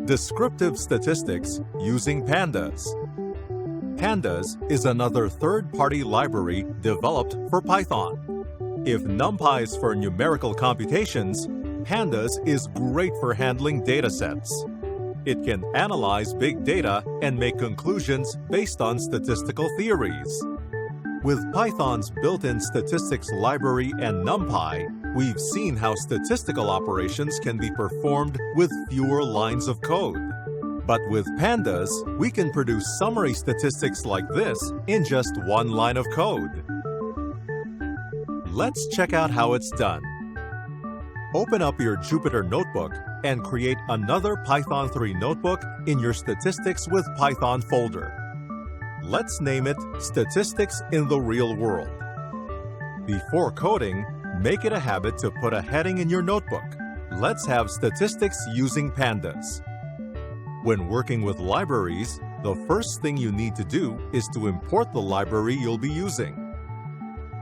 Descriptive Statistics using Pandas. Pandas is another third-party library developed for Python. If NumPy is for numerical computations, Pandas is great for handling datasets. It can analyze big data and make conclusions based on statistical theories. With Python's built-in statistics library and NumPy, we've seen how statistical operations can be performed with fewer lines of code. But with Pandas, we can produce summary statistics like this in just one line of code. Let's check out how it's done. Open up your Jupyter Notebook and create another Python 3 notebook in your Statistics with Python folder. Let's name it Statistics in the Real World. Before coding, make it a habit to put a heading in your notebook. Let's have statistics using Pandas. When working with libraries, the first thing you need to do is to import the library you'll be using.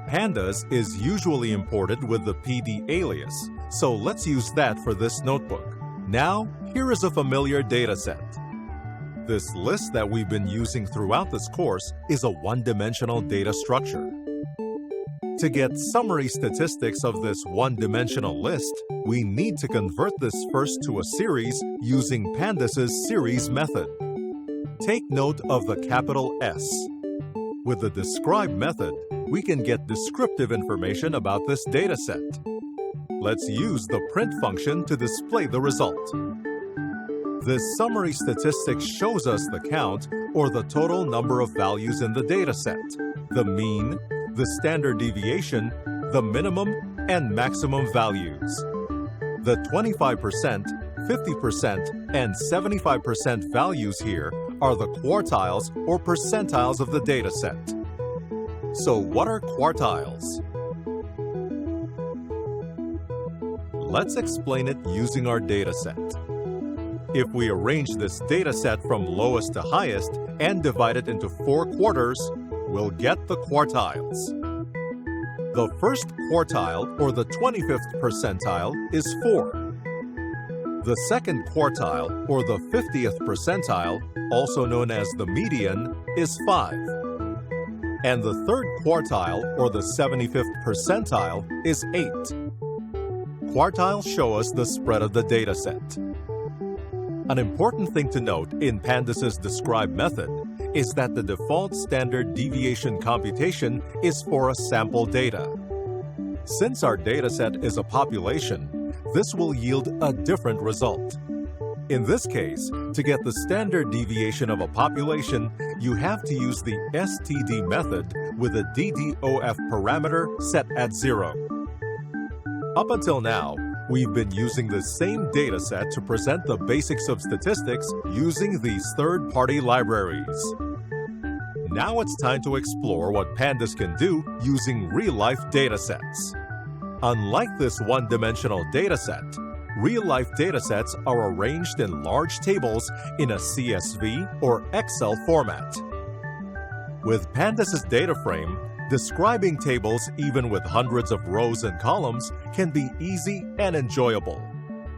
Pandas is usually imported with the PD alias, so let's use that for this notebook. Now, here is a familiar dataset. This list that we've been using throughout this course is a one-dimensional data structure. To get summary statistics of this one-dimensional list, we need to convert this first to a series using Pandas' series method. Take note of the capital S. With the describe method, we can get descriptive information about this dataset. Let's use the print function to display the result. This summary statistics shows us the count, or the total number of values in the dataset, the mean, the standard deviation, the minimum, and maximum values. The 25%, 50%, and 75% values here are the quartiles or percentiles of the dataset. So what are quartiles? Let's explain it using our dataset. If we arrange this dataset from lowest to highest and divide it into 4 quarters, we'll get the quartiles. The first quartile, or the 25th percentile, is 4. The second quartile, or the 50th percentile, also known as the median, is 5. And the third quartile, or the 75th percentile, is 8. Quartiles show us the spread of the dataset. An important thing to note in Pandas' describe method is that the default standard deviation computation is for a sample data. Since our dataset is a population, this will yield a different result. In this case, to get the standard deviation of a population, you have to use the std method with a DDOF parameter set at 0. Up until now, we've been using the same dataset to present the basics of statistics using these third-party libraries. Now it's time to explore what Pandas can do using real-life datasets. Unlike this one-dimensional dataset, real-life datasets are arranged in large tables in a CSV or Excel format. With Pandas' data frame, describing tables even with hundreds of rows and columns can be easy and enjoyable.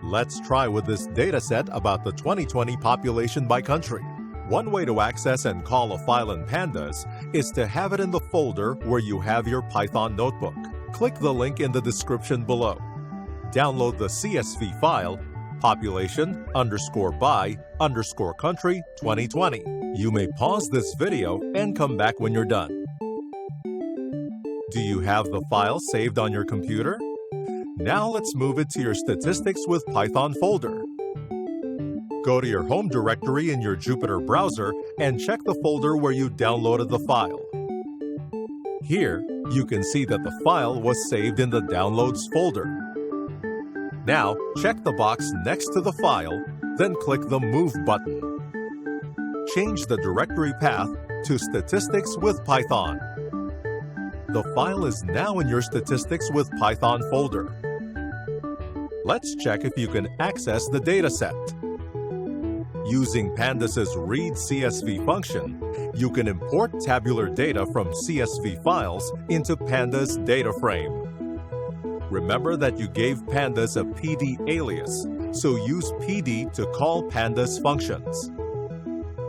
Let's try with this dataset about the 2020 population by country. One way to access and call a file in Pandas is to have it in the folder where you have your Python notebook. Click the link in the description below. Download the CSV file population_by_country 2020. You may pause this video and come back when you're done. Do you have the file saved on your computer? Now let's move it to your Statistics with Python folder. Go to your home directory in your Jupyter browser and check the folder where you downloaded the file. Here, you can see that the file was saved in the Downloads folder. Now, check the box next to the file, then click the Move button. Change the directory path to Statistics with Python. The file is now in your Statistics with Python folder. Let's check if you can access the dataset. Using Pandas' read CSV function, you can import tabular data from CSV files into Pandas data frame. Remember that you gave Pandas a PD alias, so use PD to call Pandas functions.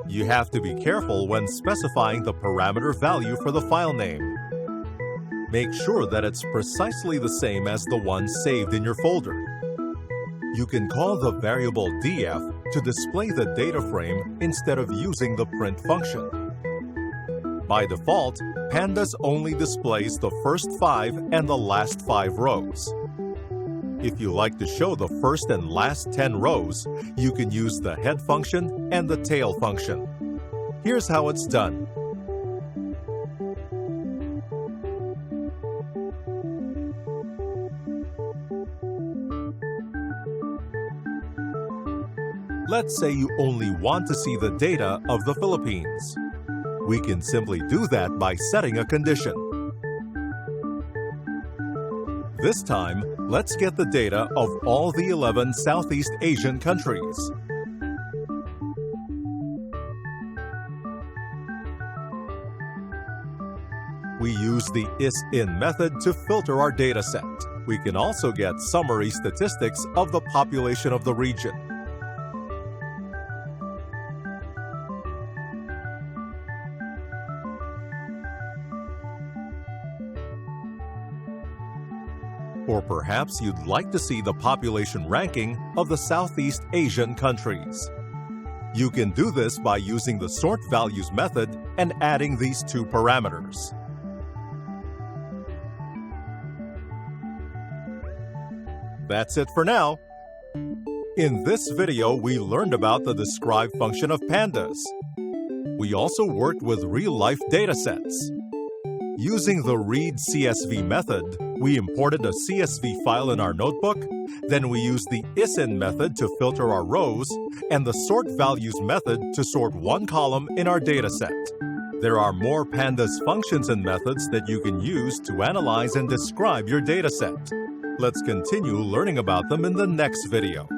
You have to be careful when specifying the parameter value for the file name. Make sure that it's precisely the same as the one saved in your folder. You can call the variable df to display the data frame instead of using the print function. By default, Pandas only displays the first 5 and the last 5 rows. If you like to show the first and last 10 rows, you can use the head function and the tail function. Here's how it's done. Let's say you only want to see the data of the Philippines. We can simply do that by setting a condition. This time, let's get the data of all the 11 Southeast Asian countries. We use the is-in method to filter our dataset. We can also get summary statistics of the population of the region. Or perhaps you'd like to see the population ranking of the Southeast Asian countries. You can do this by using the sort values method and adding these two parameters. That's it for now. In this video, we learned about the describe function of Pandas. We also worked with real-life datasets. Using the read CSV method, we imported a CSV file in our notebook, then we used the is-in method to filter our rows, and the sort values method to sort one column in our dataset. There are more Pandas functions and methods that you can use to analyze and describe your dataset. Let's continue learning about them in the next video.